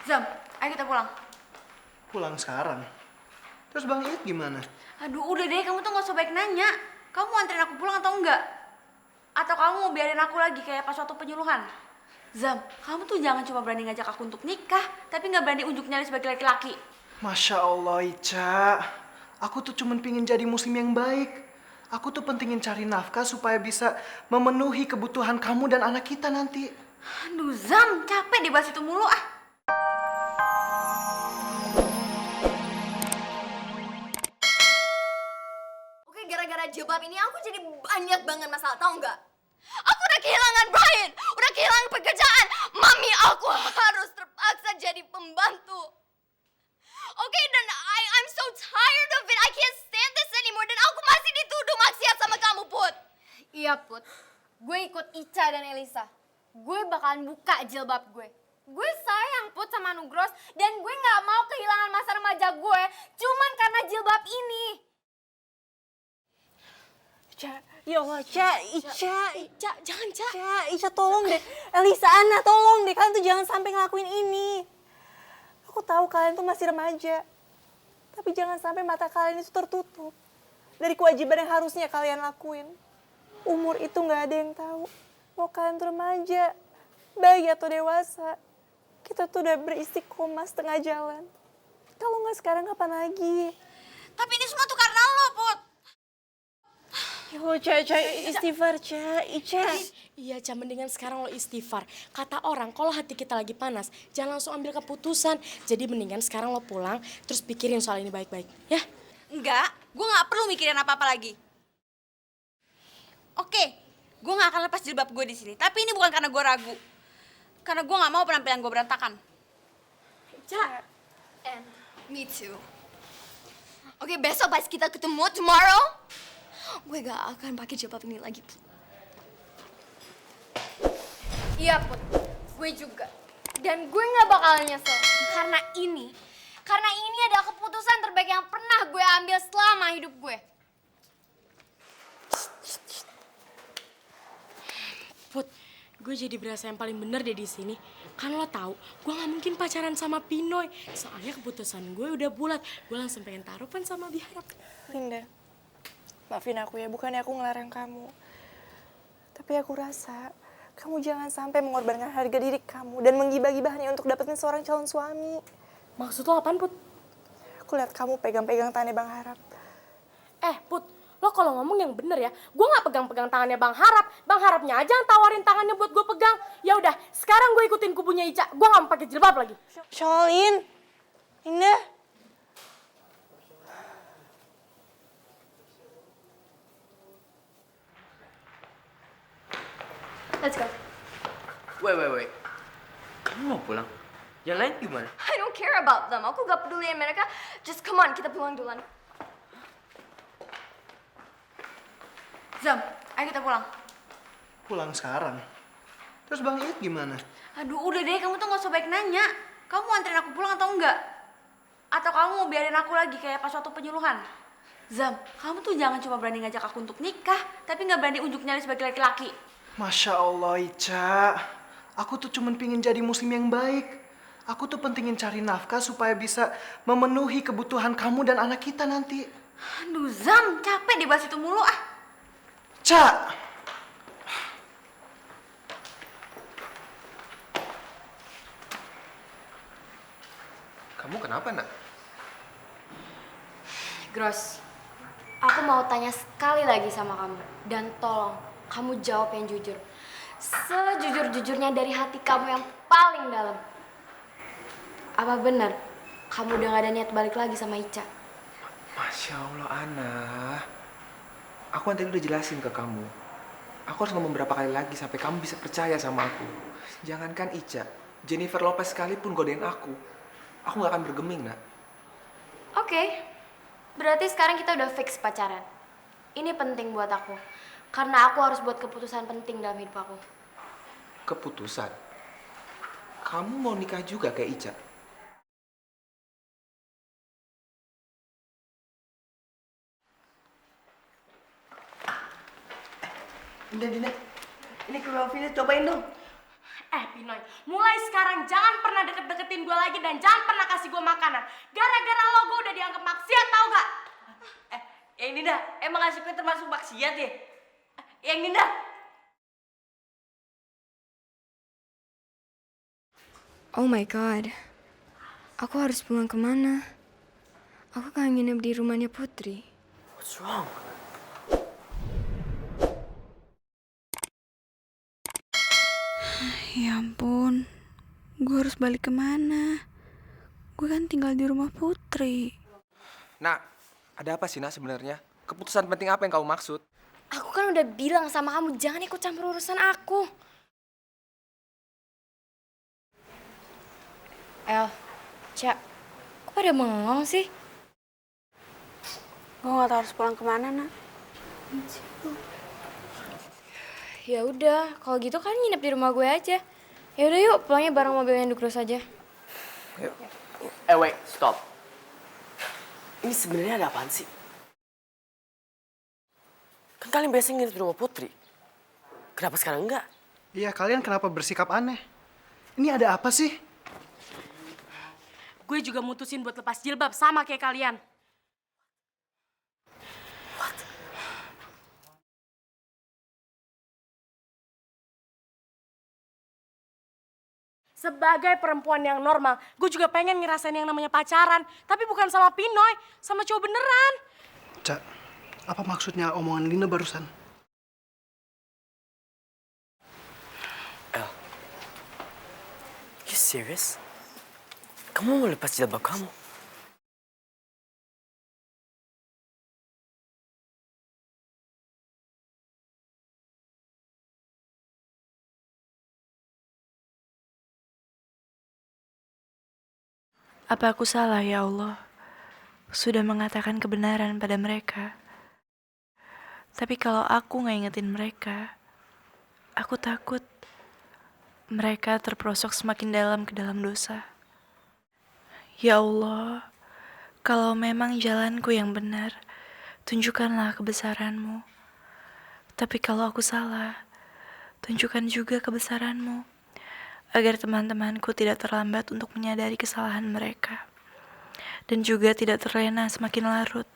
Zam, ayo kita pulang. Pulang sekarang? Terus Bang Iit gimana? Aduh, udah deh, kamu tuh gak usah baik nanya. Kamu mau anterin aku pulang atau enggak? Atau kamu mau biarin aku lagi kayak pas waktu penyuluhan? Zam, kamu tuh jangan cuma berani ngajak aku untuk nikah, tapi gak berani unjuk nyali sebagai laki-laki. Masya Allah Ica, aku tuh cuman pingin jadi muslim yang baik. Aku tuh pentingin cari nafkah supaya bisa memenuhi kebutuhan kamu dan anak kita nanti. Aduh, Zam, capek dibahas itu mulu ah. Oke, gara-gara jilbab ini aku jadi banyak banget masalah, tau nggak? Aku udah kehilangan Brian, udah kehilangan pekerjaan. Mami aku harus terpaksa jadi pembantu. Oke, dan I'm so tired of it. I can't stand this anymore. Dan aku masih dituduh maksiat sama kamu, Put. Iya, Put. Gue ikut Ica dan Elisa. Gue bakalan buka jilbab gue. Gue sayang, Put, sama Nugros. Dan gue gak mau kehilangan masa remaja gue cuman karena jilbab ini. Ca, ya Allah, Ca, Ica, Jangan, Ca. Ca, Ica tolong deh. Elisa, Ana, tolong deh. Kalian tuh jangan sampai ngelakuin ini. Aku tahu kalian tuh masih remaja. Tapi jangan sampai mata kalian itu tertutup dari kewajiban yang harusnya kalian lakuin. Umur itu gak ada yang tahu. Mau kalian tuh remaja, bayi atau dewasa. Kita tuh udah beristiqomah setengah jalan. Kalau nggak sekarang kapan lagi? Tapi ini semua tuh karena lo, Put. Ya Allah, Ca, istighfar, Ca, Ica. Iya, Ca, mendingan sekarang lo istighfar. Kata orang, kalau hati kita lagi panas, jangan langsung ambil keputusan. Jadi mendingan sekarang lo pulang, terus pikirin soal ini baik-baik, ya? Enggak, gue gak perlu mikirin apa-apa lagi. Oke, gue gak akan lepas jilbab gue di sini. Tapi ini bukan karena gue ragu. Karena gue gak mau penampilan gue berantakan. Ca. And me too. Oke, besok pas kita ketemu tomorrow, gue gak akan pakai jilbab ini lagi, Put. Iya, Put. Gue juga. Dan gue gak bakalan nyesel. Karena ini adalah keputusan terbaik yang pernah gue ambil selama hidup gue. Put, gue jadi berasa yang paling bener deh di sini. Kan lo tahu, gue gak mungkin pacaran sama Pinoy. Soalnya keputusan gue udah bulat. Gue langsung pengen taruhan sama Biharap. Linda, maafin aku ya, bukannya aku ngelarang kamu. Tapi aku rasa kamu jangan sampai mengorbankan harga diri kamu dan menggibah-gibahnya untuk dapetin seorang calon suami. Maksud lo apaan, Put? Aku lihat kamu pegang-pegang tangannya Bang Harap. Put, lo kalau ngomong yang bener ya, gue gak pegang-pegang tangannya Bang Harap. Bang Harapnya aja yang tawarin tangannya buat gue pegang. Ya udah, sekarang gue ikutin kubunya Ica. Gue gak mau pakai jilbab lagi. Sholin, Linda. Let's go. Wait. Kamu mau pulang? Yang lain gimana? I don't care about them. Aku gak peduliin mereka. Just come on, kita pulang duluan. Zam, ayo kita pulang. Pulang sekarang? Terus Bang Iit gimana? Aduh, udah deh, kamu tuh gak usah baik nanya. Kamu mau anterin aku pulang atau enggak? Atau kamu mau biarin aku lagi kayak pas waktu penyuluhan? Zam, kamu tuh jangan cuma berani ngajak aku untuk nikah, tapi gak berani unjuk nyali sebagai laki-laki. Masya Allah Ica, aku tuh cuman pingin jadi muslim yang baik. Aku tuh pentingin cari nafkah supaya bisa memenuhi kebutuhan kamu dan anak kita nanti. Aduh, Zam, capek dibahas itu mulu ah. Ca! Kamu kenapa, nak? Gross, aku mau tanya sekali lagi sama kamu. Dan tolong, kamu jawab yang jujur. Sejujur-jujurnya dari hati kamu yang paling dalam. Apa benar kamu udah gak ada niat balik lagi sama Ica? Masya Allah, Ana. Aku kan tadi udah jelasin ke kamu. Aku harus ngomong berapa kali lagi sampai kamu bisa percaya sama aku. Jangankan Ica, Jennifer Lopez sekalipun godain aku gak akan bergeming, nak. Oke, berarti sekarang kita udah fix pacaran. Ini penting buat aku. Karena aku harus buat keputusan penting dalam hidup aku. Keputusan? Kamu mau nikah juga kayak Ica? Dinda, ini kue wafilnya cobain dong. Pinoy, mulai sekarang jangan pernah deket-deketin gue lagi dan jangan pernah kasih gue makanan. Gara-gara lo gue udah dianggap maksiat, tau gak? Yang Dinda, emang Asyiknya termasuk maksiat ya? Yang Dinda. Oh my god, aku harus pulang kemana? Aku kangen nginep di rumahnya Putri. What's wrong? Ya ampun, gue harus balik kemana? Gue kan tinggal di rumah Putri. Nak, ada apa sih nak sebenarnya? Keputusan penting apa yang kamu maksud? Aku kan udah bilang sama kamu jangan ikut campur urusan aku. El, Cak, kok pada bengong sih? Gue gak tau harus pulang kemana, nak. Ya udah, kalau gitu kan nginep di rumah gue aja. Ya udah yuk, pulangnya bareng mobilnya Dukros aja. Wait, stop. Ini sebenarnya ada apaan sih? Kan kalian biasanya nginep di rumah Putri. Kenapa sekarang enggak? Iya, kalian kenapa bersikap aneh? Ini ada apa sih? Gue juga mutusin buat lepas jilbab sama kayak kalian. Sebagai perempuan yang normal, gue juga pengen ngerasain yang namanya pacaran. Tapi bukan sama Pinoy, sama cowok beneran. Cak, apa maksudnya omongan Lina barusan? El, you serious? Kamu mau lepas jilbab kamu? Apa aku salah ya Allah? Sudah mengatakan kebenaran pada mereka. Tapi kalau aku gak ingetin mereka, aku takut mereka terperosok semakin dalam ke dalam dosa. Ya Allah, kalau memang jalanku yang benar, tunjukkanlah kebesaran-Mu. Tapi kalau aku salah, tunjukkan juga kebesaran-Mu, agar teman-temanku tidak terlambat untuk menyadari kesalahan mereka, dan juga tidak terlena semakin larut.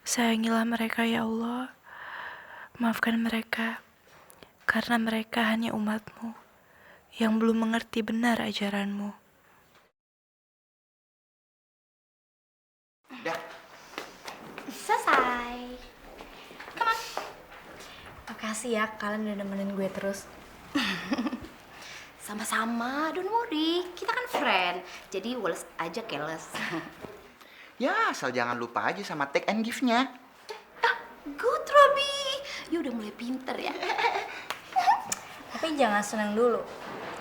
Sayangilah mereka ya Allah, maafkan mereka, karena mereka hanya umat-Mu yang belum mengerti benar ajaran-Mu. Selesai. Come on. Makasih ya kalian udah nemenin gue terus. Sama-sama, don't worry. Kita kan friend, jadi woles aja keles. Ya, asal jangan lupa aja sama take and give-nya. Good, Robby. You udah mulai pinter ya. Tapi jangan senang dulu,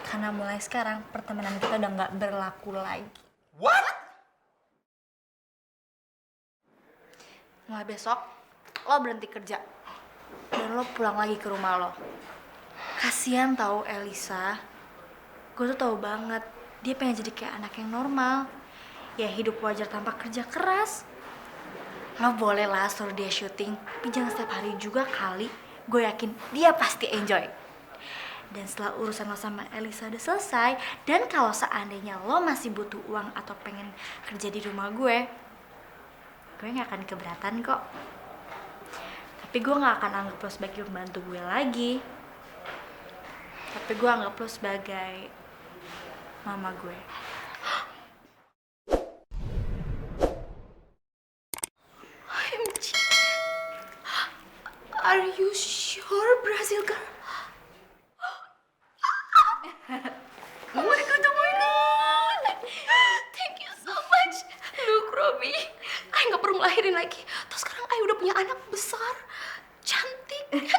karena mulai sekarang pertemanan kita udah nggak berlaku lagi. What? Mulai besok, lo berhenti kerja. Dan lo pulang lagi ke rumah lo. Kasian tahu Elisa. Gue tuh tahu banget, dia pengen jadi kayak anak yang normal. Ya hidup wajar tanpa kerja keras. Lo boleh lah suruh dia syuting, tapi jangan setiap hari juga kali. Gue yakin dia pasti enjoy. Dan setelah urusan lo sama Elisa udah selesai, dan kalau seandainya lo masih butuh uang atau pengen kerja di rumah gue gak akan keberatan kok. Tapi gue gak akan anggap lo sebagai pembantu gue lagi. Tapi gue anggap lo sebagai mama gue. OMG. Are you sure, Brazil girl? Oh my god, oh my god. Thank you so much. Look, Robby, Ay gak perlu ngelahirin lagi. Terus sekarang Ay udah punya anak besar, cantik.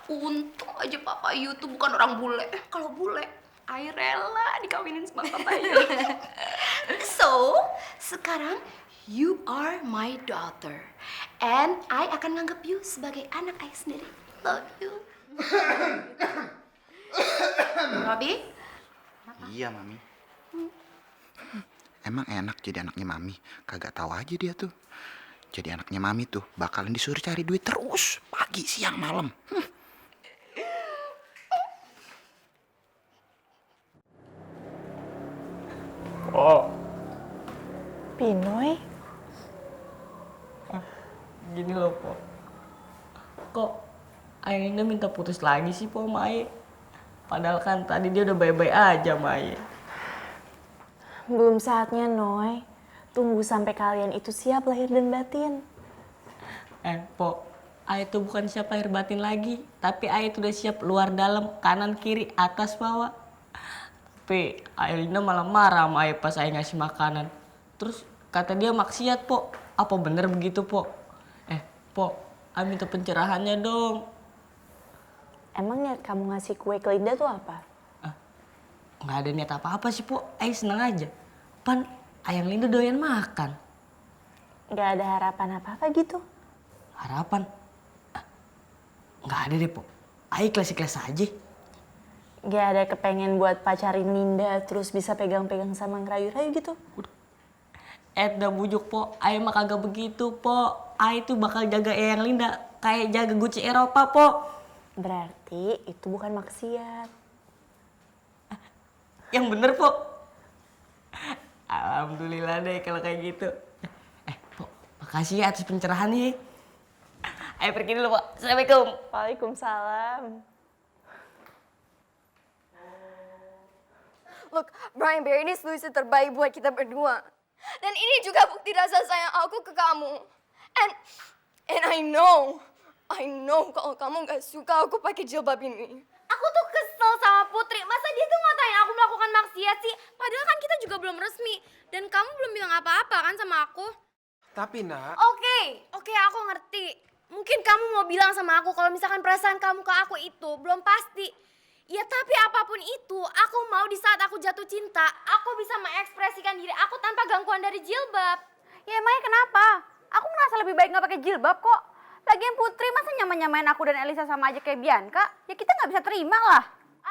Untung aja papa you tuh bukan orang bule. Kalau bule, Ay rela dikawinin sama papa you. So, sekarang you are my daughter. And I akan nganggap you sebagai anak Ay sendiri. Love you. Robby? Iya, Mami. Emang enak jadi anaknya Mami. Kagak tahu aja dia tuh. Jadi anaknya Mami tuh bakalan disuruh cari duit terus. Pagi, siang, malam. ngapain, Noy? Gini loh, Po. Kok Ayah Linda minta putus lagi sih, Po, sama Ayah? Padahal kan tadi dia udah baik-baik aja sama Ayah. Belum saatnya, Noy. Tunggu sampai kalian itu siap lahir dan batin. Po, Ayah tuh bukan siap lahir batin lagi. Tapi Ayah tuh udah siap luar dalam, kanan kiri, atas bawah. Tapi Ayah Linda malah marah sama Ayah pas Ayah ngasih makanan. Terus kata dia maksiat, Po. Apa bener begitu, Po? Po, Ayah minta pencerahannya dong. Emang niat kamu ngasih kue ke Linda tuh apa? Nggak ada niat apa-apa sih, Po. Ayah seneng aja. Pan Ayang Linda doyan makan. Gak ada harapan apa-apa gitu? Harapan? Nggak ada deh, Po. Ayah ikhlas-ikhlas aja. Gak ada kepengen buat pacarin Linda terus bisa pegang-pegang sama ngerayu-rayu gitu? Udah bujuk, Po. Ayah mah kagak begitu, Po. Ayah tuh bakal jaga Eyang Linda kayak jaga Gucci Eropa, Po. Berarti itu bukan maksiat. Yang bener, Po. Alhamdulillah deh kalau kayak gitu. Po, makasih ya atas pencerahannya. Ayah pergi dulu, Po. Assalamualaikum. Waalaikumsalam. Look, Brian Bear, ini solusi terbaik buat kita berdua. Dan ini juga bukti rasa sayang aku ke kamu. And I know kalau kamu gak suka aku pakai jilbab ini. Aku tuh kesel sama Putri. Masa dia tuh ngatain aku melakukan maksiat sih? Padahal kan kita juga belum resmi. Dan kamu belum bilang apa-apa kan sama aku? Tapi nak, Oke, aku ngerti. Mungkin kamu mau bilang sama aku kalau misalkan perasaan kamu ke aku itu belum pasti. Ya tapi apapun itu, aku mau di saat aku jatuh cinta, aku bisa mengekspresikan diri aku tanpa gangguan dari jilbab. Ya emangnya kenapa? Aku merasa lebih baik nggak pakai jilbab kok. Lagian Putri masa nyamain aku dan Elisa sama aja kayak Bianca? Ya kita nggak bisa terima lah.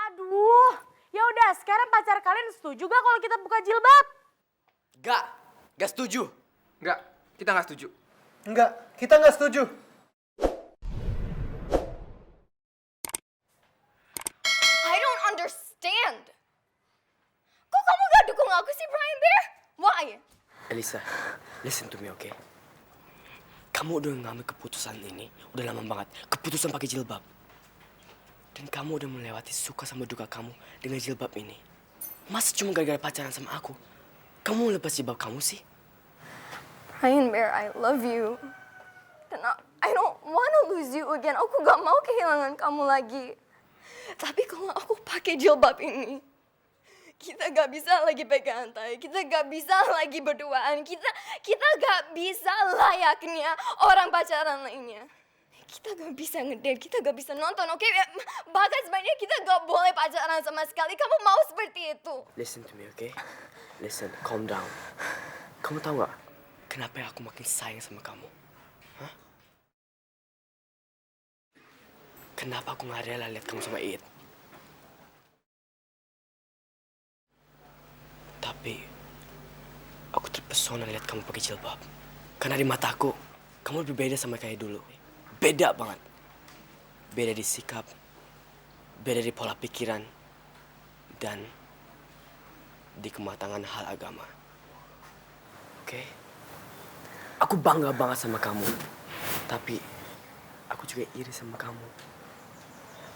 Aduh, ya udah sekarang pacar kalian setuju gak kalau kita buka jilbab? Gak setuju. enggak, kita nggak setuju. Enggak, kita nggak setuju. I don't understand. Kok kamu gak dukung aku sih, Brian Bear? Why? Elisa, listen to me, okay? Kamu udah ngambil keputusan ini udah lama banget. Keputusan pakai jilbab. Dan kamu udah melewati suka sama duka kamu dengan jilbab ini. Masa cuma gara-gara pacaran sama aku, kamu mau lepas jilbab kamu sih? Brian Bear, I love you. Dan I don't wanna lose you again. Aku gak mau kehilangan kamu lagi. Tapi kalau aku pakai jilbab ini, kita gak bisa lagi pegangan tangan, kita gak bisa lagi berduaan, kita gak bisa layaknya orang pacaran lainnya. Kita gak bisa ngedate, kita gak bisa nonton, oke? Bahkan sebenarnya kita gak boleh pacaran sama sekali. Kamu mau seperti itu? Listen to me, okay? Listen, calm down. Kamu tahu gak kenapa aku makin sayang sama kamu? Hah? Kenapa aku gak rela lihat kamu sama Iit? Tapi aku terpesona lihat kamu pakai jilbab. Karena di mataku, kamu lebih beda sama kayak dulu. Beda banget. Beda di sikap, beda di pola pikiran, dan di kematangan hal agama. Oke? Aku bangga banget sama kamu. Tapi aku juga iri sama kamu.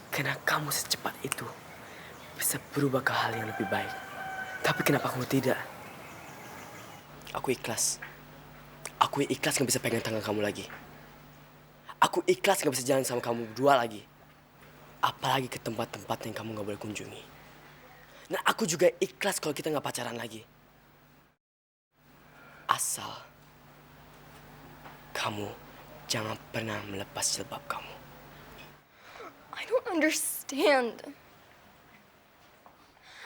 Karena kamu secepat itu bisa berubah ke hal yang lebih baik. Tapi kenapa kamu tidak? Aku ikhlas. Aku ikhlas gak bisa pegang tangan kamu lagi. Aku ikhlas gak bisa jalan sama kamu berdua lagi. Apalagi ke tempat-tempat yang kamu gak boleh kunjungi. Dan aku juga ikhlas kalau kita gak pacaran lagi. Asal kamu jangan pernah melepas jilbab kamu. I don't understand.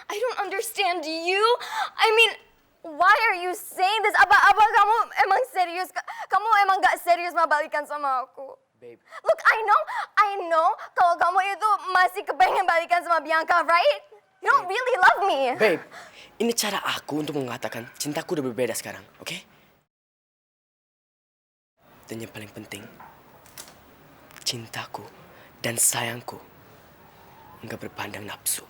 I don't understand you. I mean, why are you saying this? Apa kamu emang serius? Kamu emang gak serius mau balikan sama aku? Babe. Look, I know kalau kamu itu masih kepengen balikan sama Bianca, right? You don't really love me. Babe, ini cara aku untuk mengatakan cintaku udah berbeda sekarang, oke? Dan yang paling penting, cintaku dan sayangku nggak berpandang nafsu.